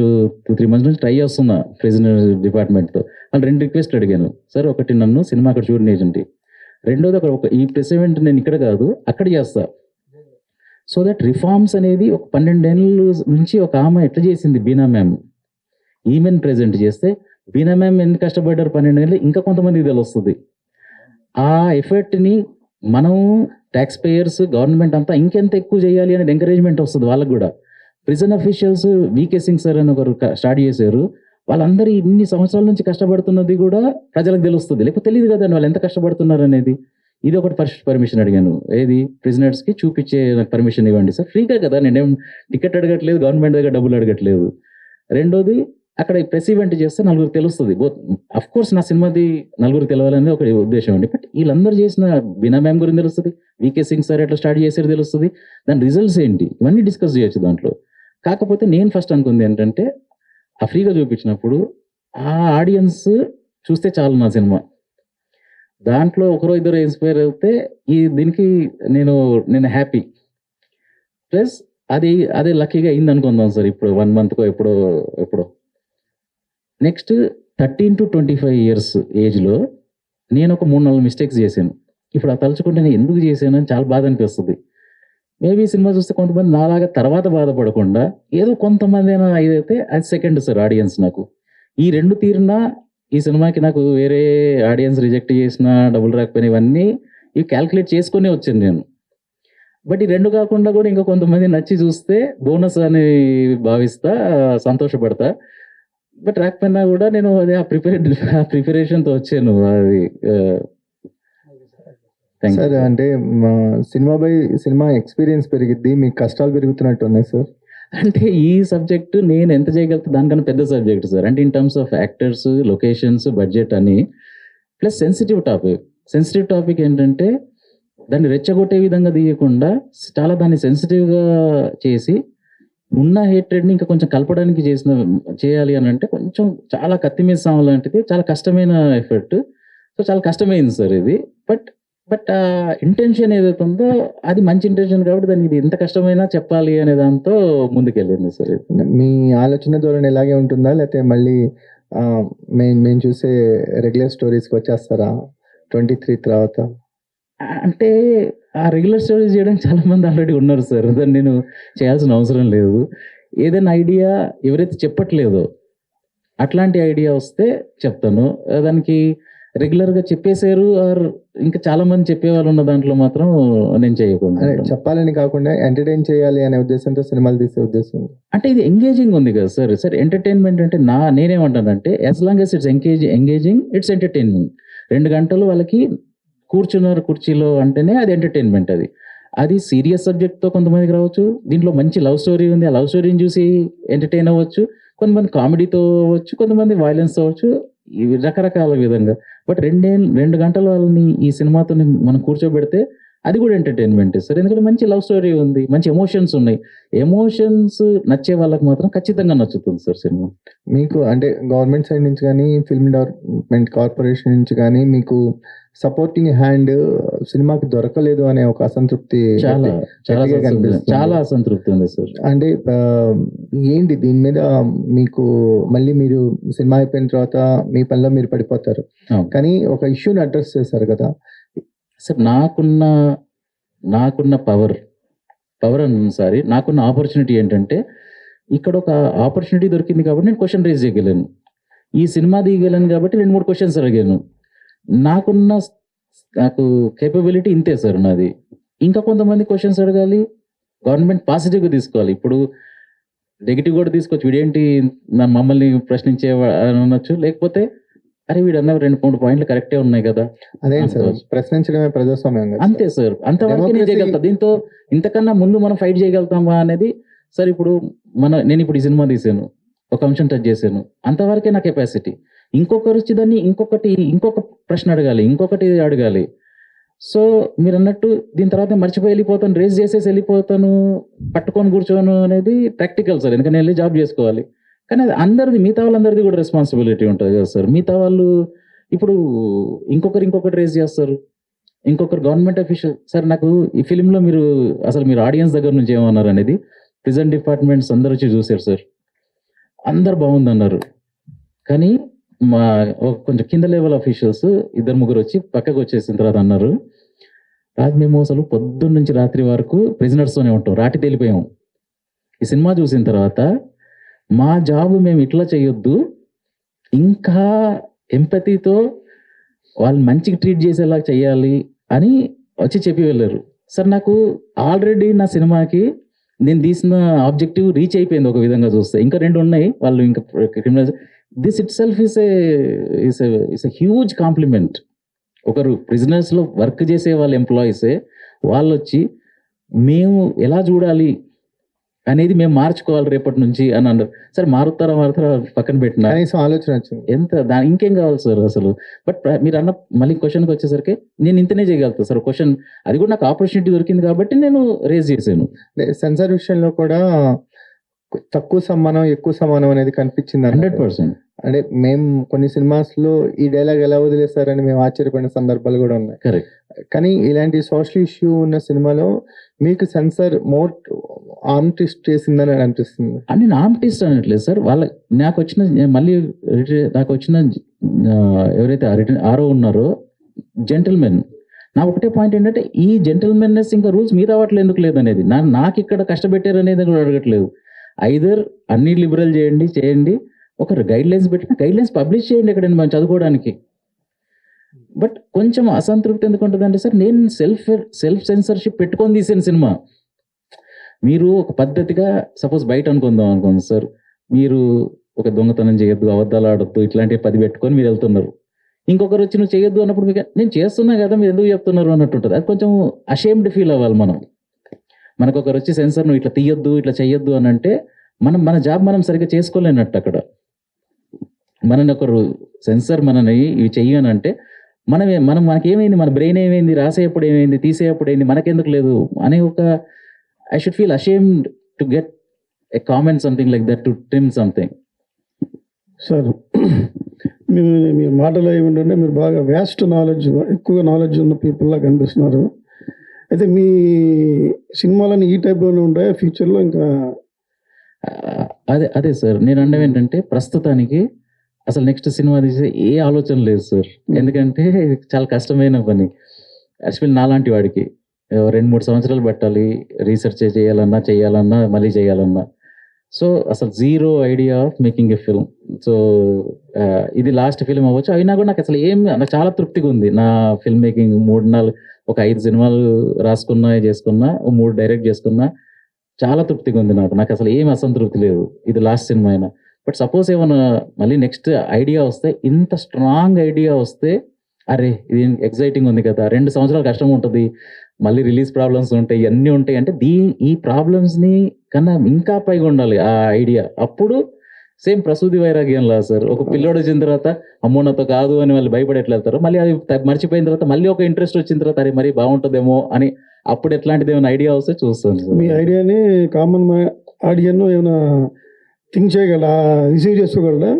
2-3 months నుంచి ట్రై చేస్తున్నా ప్రిజనర్ డిపార్ట్మెంట్తో. వాళ్ళు 2 రిక్వెస్ట్ అడిగాను. సార్ ఒకటి నన్ను సినిమా అక్కడ చూడని ఏజెంట్, రెండోది ఈ ప్రెస్ ఈవెంట్ నేను ఇక్కడ కాదు అక్కడ చేస్తా. సో దట్ రిఫార్మ్స్ అనేది ఒక 12 ఏళ్ళ నుంచి ఒక ఆమె ఎట్లా చేసింది, బీనా మ్యామ్, ఈమెన్ ప్రెజెంట్ చేస్తే బీనా మ్యామ్ ఎందుకు కష్టపడ్డారు 12 ఏళ్ళు, ఇంకా కొంతమందికి తెలుస్తుంది. ఆ ఎఫర్ట్ని మనం ట్యాక్స్ పేయర్స్, గవర్నమెంట్ అంతా ఇంకెంత ఎక్కువ చేయాలి అనేది ఎంకరేజ్మెంట్ వస్తుంది వాళ్ళకు కూడా. Prison officials VK Singh sir అని ఒకరు స్టార్ట్ చేశారు, వాళ్ళందరూ ఇన్ని సంవత్సరాల నుంచి కష్టపడుతున్నది కూడా ప్రజలకు తెలుస్తుంది, లేకపోతే తెలియదు కదండి వాళ్ళు ఎంత కష్టపడుతున్నారు అనేది. ఇది ఒకటి ఫస్ట్ పర్మిషన్ అడిగాను, ఏది ప్రిజనర్స్కి చూపించే నాకు పర్మిషన్ ఇవ్వండి సార్, ఫ్రీగా కదా, నేనేం టికెట్ అడగట్లేదు, గవర్నమెంట్ దగ్గర డబ్బులు అడగట్లేదు. రెండోది అక్కడ ప్రెస్ ఈవెంట్ చేస్తే 4 తెలుస్తుంది. అఫ్ కోర్స్ నా సినిమాది 4 తెలవాలనేది ఒక ఉద్దేశం అండి. బట్ వీళ్ళందరూ చేసిన బీనా మ్యామ్ గురించి తెలుస్తుంది, VK సింగ్ సార్ ఎట్లా స్టార్ట్ చేశారు తెలుస్తుంది, దాని రిజల్ట్స్ ఏంటి, ఇవన్నీ డిస్కస్ చేయొచ్చు దాంట్లో. కాకపోతే నేను ఫస్ట్ అనుకుంది ఏంటంటే, ఆ ఫ్రీగా చూపించినప్పుడు ఆ ఆడియన్స్ చూస్తే చాలు నా సినిమా, దాంట్లో ఒకరో ఇద్దరు ఇన్స్పైర్ అయితే దీనికి నేను హ్యాపీ. ప్లస్ అదే లక్కీగా అయింది అనుకుందాం సార్. ఇప్పుడు 1 monthకో ఎప్పుడో నెక్స్ట్ 13 to 25 years ఏజ్లో నేను ఒక 3-4 మిస్టేక్స్ చేశాను. ఇప్పుడు ఆ తలుచుకుంటే నేను ఎందుకు చేశాను అని చాలా బాధ అనిపిస్తుంది. మేబీ సినిమా చూస్తే కొంతమంది నాలాగా తర్వాత బాధపడకుండా ఏదో కొంతమంది అయినా ఇదైతే అది సెకండ్ సార్ ఆడియన్స్. నాకు ఈ 2 తీరినా ఈ సినిమాకి నాకు వేరే ఆడియన్స్ రిజెక్ట్ చేసినా, డబ్బులు రాకపోయినా, ఇవన్నీ ఇవి క్యాల్కులేట్ చేసుకునే వచ్చాను నేను. బట్ ఈ 2 కాకుండా కూడా ఇంకా కొంతమంది నచ్చి చూస్తే బోనస్ అని భావిస్తా, సంతోషపడతా. బట్ రాకపోయినా కూడా నేను అదే ఆ ప్రిపరేషన్తో వచ్చాను. అది సార్, అంటే మా సినిమా ఎక్స్పీరియన్స్ పెరిగిద్ది, మీకు కష్టాలు పెరుగుతున్నట్టు ఉన్నాయి సార్. అంటే ఈ సబ్జెక్ట్ నేను ఎంత చేయగలుగుతా దానికన్నా పెద్ద సబ్జెక్ట్ సార్. అంటే in terms of actors, locations, budget అని, ప్లస్ సెన్సిటివ్ టాపిక్ ఏంటంటే దాన్ని రెచ్చగొట్టే విధంగా తీయకుండా చాలా దాన్ని సెన్సిటివ్గా చేసి ఉన్న హేట్రెడ్ని ఇంకా కొంచెం కలపడానికి చేయాలి అని అంటే కొంచెం చాలా కత్తి మీద సాము లాంటిది, చాలా కష్టమైన ఎఫర్ట్. సో చాలా కష్టమైంది సార్ ఇది. బట్ ఆ ఇంటెన్షన్ ఏదైతే ఉందో అది మంచి ఇంటెన్షన్ కాబట్టి దాన్ని ఇది ఎంత కష్టమైనా చెప్పాలి అనే దాంతో ముందుకెళ్ళింది సార్ ఇది. మీ ఆలోచన ధోరణి ఇలాగే ఉంటుందా, లేకపోతే మళ్ళీ మేము చూసే రెగ్యులర్ స్టోరీస్కి వచ్చేస్తారా 23 తర్వాత? అంటే ఆ రెగ్యులర్ స్టోరీస్ చేయడానికి చాలా మంది ఆల్రెడీ ఉన్నారు సార్, దాన్ని నేను చేయాల్సిన అవసరం లేదు. ఏదైనా ఐడియా ఎవరైతే చెప్పట్లేదో అట్లాంటి ఐడియా వస్తే చెప్తాను. దానికి రెగ్యులర్గా చెప్పేశారు ఆర్ ఇంకా చాలా మంది చెప్పేవాళ్ళు ఉన్న దాంట్లో మాత్రం నేను చేయకుండా అదే చెప్పాలని కాకుండా ఎంటర్టైన్ చేయాలి అనే ఉద్దేశంతో సినిమాలు తీసే ఉద్దేశం. అంటే ఇది ఎంగేజింగ్ ఉంది కదా సార్. సార్ ఎంటర్టైన్మెంట్ అంటే నేనేమంటానంటే as long as it's engaging it's entertainment. 2 గంటలు వాళ్ళకి కూర్చున్నారు కుర్చీలో అంటేనే అది ఎంటర్టైన్మెంట్. అది సీరియస్ సబ్జెక్ట్తో కొంతమందికి రావచ్చు, దీంట్లో మంచి లవ్ స్టోరీ ఉంది, ఆ లవ్ స్టోరీని చూసి ఎంటర్టైన్ అవ్వచ్చు, కొంతమంది కామెడీతో అవ్వచ్చు, కొంతమంది వైలెన్స్ అవ్వచ్చు, ఇవి రకరకాల విధంగా. బట్ 2 గంటల వాళ్ళని ఈ సినిమాతో మనం కూర్చోబెడితే అది కూడా ఎంటర్టైన్మెంట్ సార్. ఎందుకంటే మంచి లవ్ స్టోరీ ఉంది, మంచి ఎమోషన్స్ ఉన్నాయి. ఎమోషన్స్ నచ్చే వాళ్ళకి మాత్రం ఖచ్చితంగా నచ్చుతుంది సార్ సినిమా. మీకు అంటే గవర్నమెంట్ సైడ్ నుంచి కానీ ఫిల్మ్ డెవలప్మెంట్ కార్పొరేషన్ నుంచి కానీ మీకు సపోర్టింగ్ హ్యాండ్ సినిమాకి దొరకలేదు అనే ఒక అసంతృప్తి చాలా గట్టిగా కనిపిస్తుంది. చాలా అసంతృప్తి ఉంది సార్. అంటే ఏంటి దీని మీద మీకు మళ్ళీ మీరు సినిమా అయిపోయిన తర్వాత మీ పనిలో మీరు పడిపోతారు, అవును. కానీ ఒక ఇష్యూని అడ్రస్ చేశారు కదా సార్. నాకున్న పవర్ సారీ నాకున్న ఆపర్చునిటీ ఏంటంటే ఇక్కడ ఒక ఆపర్చునిటీ దొరికింది కాబట్టి నేను క్వశ్చన్ రేజ్ చేయగలను. ఈ సినిమా దిగలను కాబట్టి 2-3 క్వశ్చన్స్ అడిగాను. నాకు కేపబిలిటీ ఇంతే సార్ నాది. ఇంకా కొంతమంది క్వశ్చన్స్ అడగాలి, గవర్నమెంట్ పాజిటివ్గా తీసుకోవాలి. ఇప్పుడు నెగిటివ్ కూడా తీసుకోవచ్చు, వీడేంటి మమ్మల్ని ప్రశ్నించే అనొచ్చు, లేకపోతే అరే వీడు అన్న 2-3 పాయింట్లు కరెక్టే ఉన్నాయి కదా. అదే సార్, ప్రశ్నించడమే ప్రజాస్వామ్యం కదా. అంతే సార్, అంతవరకు నేను చేయగలుగుతా. దీంతో ఇంతకన్నా ముందు మనం ఫైట్ చేయగలుగుతామా అనేది సార్. ఇప్పుడు నేను ఇప్పుడు ఈ సినిమా తీసాను, ఒక అంశం టచ్ చేశాను, అంతవరకే నా కెపాసిటీ. ఇంకొకరు వచ్చి దాన్ని ఇంకొక ప్రశ్న అడగాలి, ఇంకొకటి అడగాలి. సో మీరు అన్నట్టు దీని తర్వాత మర్చిపోయి వెళ్ళిపోతాను, రేస్ చేసేసి వెళ్ళిపోతాను, పట్టుకొని కూర్చోను అనేది ప్రాక్టికల్ సార్. ఎందుకంటే వెళ్ళి జాబ్ చేసుకోవాలి. కానీ అది మిగతా వాళ్ళందరిది కూడా రెస్పాన్సిబిలిటీ ఉంటుంది కదా సార్. మిగతా వాళ్ళు ఇప్పుడు ఇంకొకటి రేస్ చేస్తారు, ఇంకొకరు గవర్నమెంట్ అఫీషియల్. సార్ నాకు ఈ ఫిలింలో మీరు ఆడియన్స్ దగ్గర నుంచి ఏమన్నారు అనేది ప్రిజెంట్ డిపార్ట్మెంట్స్ అందరూ వచ్చి చూశారు సార్, అందరు బాగుందన్నారు. కానీ కొంచెం కింద లెవెల్ అఫీషియల్స్ 2-3 వచ్చి పక్కకు వచ్చేసిన తర్వాత అన్నారు, మేము అసలు పొద్దున్న నుంచి రాత్రి వరకు ప్రిజనర్స్తోనే ఉంటాం, రాటి తేలిపోయాం. ఈ సినిమా చూసిన తర్వాత మా జాబ్ మేము ఇట్లా చేయొద్దు, ఇంకా ఎంపతితో వాళ్ళు మంచిగా ట్రీట్ చేసేలా చేయాలి అని వచ్చి చెప్పి వెళ్ళారు సార్. నాకు ఆల్రెడీ నా సినిమాకి నేను తీసిన ఆబ్జెక్టివ్ రీచ్ అయిపోయింది ఒక విధంగా చూస్తే. ఇంకా 2 ఉన్నాయి, వాళ్ళు ఇంకా criminal. This it self is a huge compliment. ఒకరు ప్రిజనర్స్లో వర్క్ చేసే వాళ్ళ ఎంప్లాయీసే వాళ్ళు వచ్చి మేము ఎలా చూడాలి అనేది మేము మార్చుకోవాలి రేపటి నుంచి అని అన్నారు సార్. మారుతారా పక్కన పెట్టిన ఆలోచన వచ్చింది, ఇంకేం కావాలి సార్ అసలు. బట్ మీరు అన్న మళ్ళీ క్వశ్చన్కి వచ్చేసరికి నేను ఇంతనే చేయగలుగుతా సార్. క్వశ్చన్ అది కూడా నాకు ఆపర్చునిటీ దొరికింది కాబట్టి నేను రేజ్ చేశాను. సెన్సార్ విషయంలో కూడా తక్కువ సమానం ఎక్కువ సమానం అనేది కనిపించింది 100%. అంటే మేము కొన్ని సినిమాస్ లో ఈ డైలాగ్ ఎలా వదిలేస్తారని మేము ఆశ్చర్యపడిన సందర్భాలు కూడా ఉన్నాయి. కరెక్ట్. కానీ ఇలాంటి సోషల్ ఇష్యూ ఉన్న సినిమాలో మీకు సెన్సార్ మోర్ ఆర్మ్ ట్విస్ట్ చేసిందని అనిపిస్తుంది. అని ఆర్మ్ ట్విస్ట్ అనట్లేదు సార్. నాకు వచ్చిన ఎవరైతే ఆరో ఉన్నారో జెంటిల్మెన్, నా ఒకటే పాయింట్ ఏంటంటే ఈ జెంటిల్మెన్నెస్ ఇంకా రూల్స్ మీద అవ్వట్లేదు ఎందుకు లేదనేది. నాకు ఇక్కడ కష్టపెట్టారు అనేది కూడా అడగట్లేదు. ఐదర్ అన్ని లిబరల్ చేయండి, ఒక గైడ్ లైన్స్ పెట్టిన గైడ్ లైన్స్ పబ్లిష్ చేయండి ఎక్కడైనా మనం చదువుకోవడానికి. బట్ కొంచెం అసంతృప్తి ఎందుకు ఉంటుందంటే సార్, నేను సెల్ఫ్ సెన్సర్షిప్ పెట్టుకొని తీసిన సినిమా. మీరు ఒక పద్ధతిగా సపోజ్ బయట అనుకోండి సార్, మీరు ఒక దొంగతనం చేయొద్దు, అబద్ధాలు ఆడొద్దు, ఇట్లాంటివి 10 పెట్టుకొని మీరు వెళ్తున్నారు. ఇంకొకరు వచ్చి నువ్వు చేయొద్దు అన్నప్పుడు మీకు నేను చేస్తున్నా కదా మీరు ఎందుకు చెప్తున్నారు అన్నట్టు ఉంటుంది. అది కొంచెం అషేమ్డ్ ఫీల్ అవ్వాలి మనం. మనకు ఒకరు వచ్చి సెన్సర్ నువ్వు ఇట్లా తీయొద్దు ఇట్లా చెయ్యొద్దు అని అంటే మన జాబ్ మనం సరిగ్గా చేసుకోలేనట్టు. అక్కడ మనని ఒకరు సెన్సర్ మనని ఇవి చెయ్యనంటే మనకేమైంది, మన బ్రెయిన్ ఏమైంది, రాసేటప్పుడు ఏమైంది, తీసేటప్పుడు ఏంది, మనకెందుకు లేదు అనే ఒక I should feel ashamed to get a comment, something like that, to trim something. Sir మీ మాటలో ఏమిటంటే మీరు బాగా వ్యాస్ట్ నాలెడ్జ్, ఎక్కువ నాలెడ్జ్ ఉన్న పీపుల్లా కనిపిస్తున్నారు. అయితే మీ సినిమాలని ఈ టైప్లోనే ఉంటాయా ఫ్యూచర్లో? ఇంకా అదే సార్ నేను అనడం ఏంటంటే, ప్రస్తుతానికి అసలు నెక్స్ట్ సినిమా తీసే ఏ ఆలోచన లేదు సార్. ఎందుకంటే ఇది చాలా కష్టమైన పని. యాక్చువల్లీ నాలాంటి వాడికి 2-3 సంవత్సరాలు పెట్టాలి రీసెర్చ్ చేయాలన్నా మళ్ళీ చేయాలన్నా. సో అసలు zero idea of making a film. So ఇది లాస్ట్ ఫిల్మ్ అవ్వచ్చు, అయినా కూడా నాకు అసలు నాకు చాలా తృప్తిగా ఉంది. నా ఫిల్మ్ మేకింగ్ 5 సినిమాలు రాసుకున్నా, చేసుకున్నా, 3 డైరెక్ట్ చేసుకున్నా, చాలా తృప్తిగా ఉంది నాకు అసలు ఏం అసంతృప్తి లేదు. ఇది లాస్ట్ సినిమా అయినా. బట్ సపోజ్ ఏమైనా మళ్ళీ నెక్స్ట్ ఐడియా వస్తే, ఇంత స్ట్రాంగ్ ఐడియా వస్తే, అరే ఇది ఎగ్జైటింగ్ ఉంది కదా, 2 సంవత్సరాలు కష్టం ఉంటుంది, మళ్ళీ రిలీజ్ ప్రాబ్లమ్స్ ఉంటాయి, ఇవన్నీ ఉంటాయి అంటే ఈ ప్రాబ్లమ్స్ని కన్నా ఇంకా పైగా ఉండాలి ఆ ఐడియా. అప్పుడు సేమ్ ప్రసూతి వైరాగ్యంలా సార్, ఒక పిల్లోడు వచ్చిన తర్వాత అమ్మో నాతో కాదు అని వాళ్ళు భయపడి ఎట్లా వెళ్తారు, మళ్ళీ అది మర్చిపోయిన తర్వాత మళ్ళీ ఒక ఇంట్రెస్ట్ వచ్చిన తర్వాత అరే మరి బాగుంటుందేమో అని అప్పుడు ఎట్లాంటిది ఏమైనా ఐడియా వస్తే చూస్తాను సార్. మీ ఐడియాని కామన్ ఆడియన్ ఏమైనా థింక్ చేయగలరా, రిసీవ్ చేసుకోగలరా?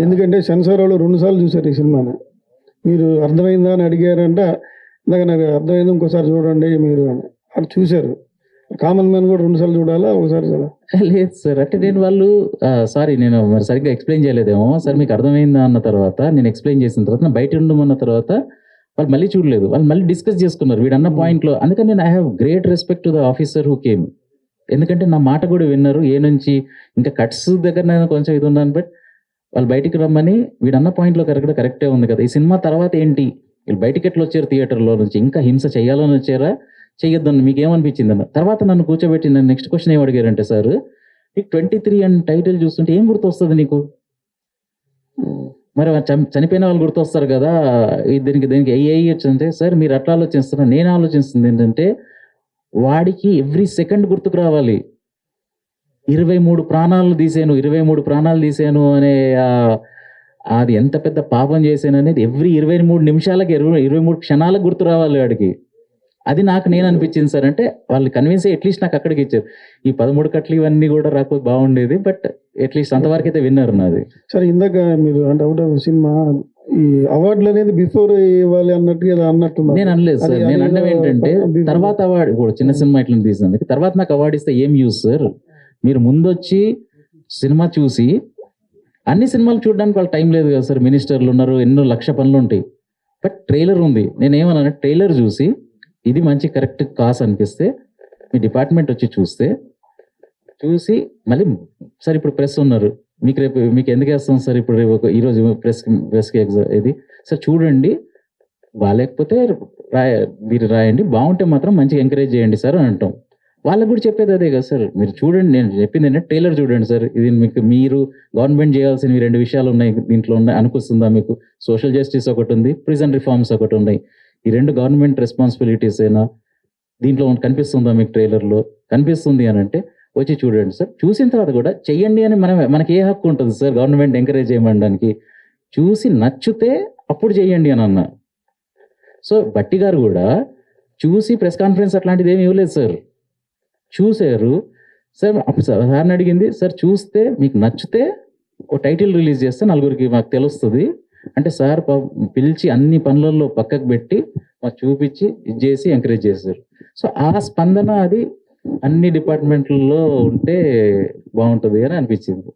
ఎందుకంటే సెన్సార్ వాళ్ళు 2 సార్లు చూసారు ఈ సినిమాని. మీరు అర్థమైందా అని అడిగారంటే, ఇందాక నాకు అర్థమైంది ఇంకోసారి చూడండి మీరు అని అది చూశారు. కామన్ మ్యాన్ కూడా 2 సార్లు చూడాలా, ఒకసారి చూడాలా? లేదు సార్, అంటే నేను సారీ నేను మరి సరిగ్గా ఎక్స్ప్లెయిన్ చేయలేదేమో సార్. మీకు అర్థమైందా అన్న తర్వాత నేను ఎక్స్ప్లెయిన్ చేసిన తర్వాత, బయట ఉండమన్న తర్వాత వాళ్ళు మళ్ళీ చూడలేదు, వాళ్ళు మళ్ళీ డిస్కస్ చేసుకున్నారు వీడన్న పాయింట్లో. అందుకని నేను I have great respect to the officer who came. ఎందుకంటే నా మాట కూడా విన్నారు. నుంచి ఇంకా కట్స్ దగ్గర నేను కొంచెం ఇది ఉన్నాను, బట్ వాళ్ళు బయటికి రమ్మని వీడన్న పాయింట్లో కరెక్టే ఉంది కదా, ఈ సినిమా తర్వాత ఏంటి, వీళ్ళు బయటికి ఎట్లా వచ్చారు థియేటర్లో నుంచి, ఇంకా హింస చేయాలని వచ్చారా, చెయ్యొద్దని మీకు ఏమనిపించింది అన్న తర్వాత నన్ను కూర్చోబెట్టి నన్ను నెక్స్ట్ క్వశ్చన్ ఏం అడిగారంటే, సార్ నీకు 23 అని టైటిల్ చూస్తుంటే ఏం గుర్తొస్తుంది నీకు? మరి చనిపోయిన వాళ్ళు గుర్తొస్తారు కదా, దీనికి ఏ వచ్చిందంటే, సార్ మీరు అట్లా ఆలోచిస్తున్నారు, నేను ఆలోచిస్తుంది ఏంటంటే వాడికి ఎవ్రీ సెకండ్ గుర్తుకు రావాలి. 23 ప్రాణాలు తీసాను అనే అది ఎంత పెద్ద పాపం చేశాను అనేది ఎవ్రీ 23 నిమిషాలకి 23 క్షణాలకు గుర్తు రావాలి వాడికి. అది నేను అనిపించింది సార్. అంటే వాళ్ళు కన్విన్స్ అట్లీస్ట్ నాకు అక్కడికి ఇచ్చారు. ఈ 13 కట్లు ఇవన్నీ కూడా రాకపోతే బాగుండేది, బట్ అట్లీస్ట్ అంతవరకు అయితే విన్నారు నాది. సరే ఇందాక మీరు అంటే అవుట్ ఆఫ్ సినిమా ఈ అవార్డులు అనేది బిఫోర్ ఇవ్వాలి అన్నట్టుగా అన్నట్టు నేను అనలేదు సార్. నేను అంటే ఏంటంటే తర్వాత అవార్డు ఇప్పుడు చిన్న సినిమా ఇట్లా తీసినందుకు తర్వాత నాకు అవార్డు ఇస్తే ఏం యూజ్ సార్? మీరు ముందొచ్చి సినిమా చూసి, అన్ని సినిమాలు చూడడానికి వాళ్ళకి టైం లేదు కదా సార్, మినిస్టర్లు ఉన్నారు, ఎన్నో లక్ష పనులు ఉంటాయి. బట్ ట్రైలర్ ఉంది, నేనేమన్నా ట్రైలర్ చూసి ఇది మంచి కరెక్ట్ కాస్ అనిపిస్తే మీ డిపార్ట్మెంట్ వచ్చి చూసి మళ్ళీ సార్ ఇప్పుడు ప్రెస్ ఉన్నారు, మీకు ఎందుకు వేస్తాం సార్ ఇప్పుడు రేపు ఈరోజు ప్రెస్కి ఎగ్జామ్ ఇది సార్ చూడండి, బాగాలేకపోతే మీరు రాయండి, బాగుంటే మాత్రం మంచిగా ఎంకరేజ్ చేయండి సార్ అని అంటాం. వాళ్ళకు కూడా చెప్పేది అదే కదా సార్, మీరు చూడండి, నేను చెప్పింది ఏంటంటే ట్రైలర్ చూడండి సార్, ఇది మీరు గవర్నమెంట్ చేయాల్సినవి 2 విషయాలు ఉన్నాయి దీంట్లో అనిపిస్తుందా మీకు? సోషల్ జస్టిస్ ఒకటి ఉంది, ప్రిజన్ రిఫార్మ్స్ ఒకటి ఉన్నాయి. ఈ 2 గవర్నమెంట్ రెస్పాన్సిబిలిటీస్ అయినా దీంట్లో కనిపిస్తుందా మీకు? ట్రైలర్లో కనిపిస్తుంది అని అంటే వచ్చి చూడండి సార్, చూసిన తర్వాత కూడా చెయ్యండి అని మనకి ఏ హక్కు ఉంటుంది సార్ గవర్నమెంట్ ఎంకరేజ్ చేయడానికి? చూసి నచ్చితే అప్పుడు చెయ్యండి అని అన్నా. సో బట్టి గారు కూడా చూసి ప్రెస్ కాన్ఫరెన్స్ అట్లాంటిది ఏమి ఇవ్వలేదు సార్, చూశారు సార్. సార్ని అడిగింది సార్, చూస్తే మీకు నచ్చితే ఓ టైటిల్ రిలీజ్ చేస్తే 4గురికి మాకు తెలుస్తుంది అంటే, సార్ పిలిచి అన్ని పనులలో పక్కకు పెట్టి మాకు చూపించి ఇది చేసి ఎంకరేజ్ చేశారు. సో ఆ స్పందన అది అన్ని డిపార్ట్మెంట్లలో ఉంటే బాగుంటుంది అని అనిపించింది.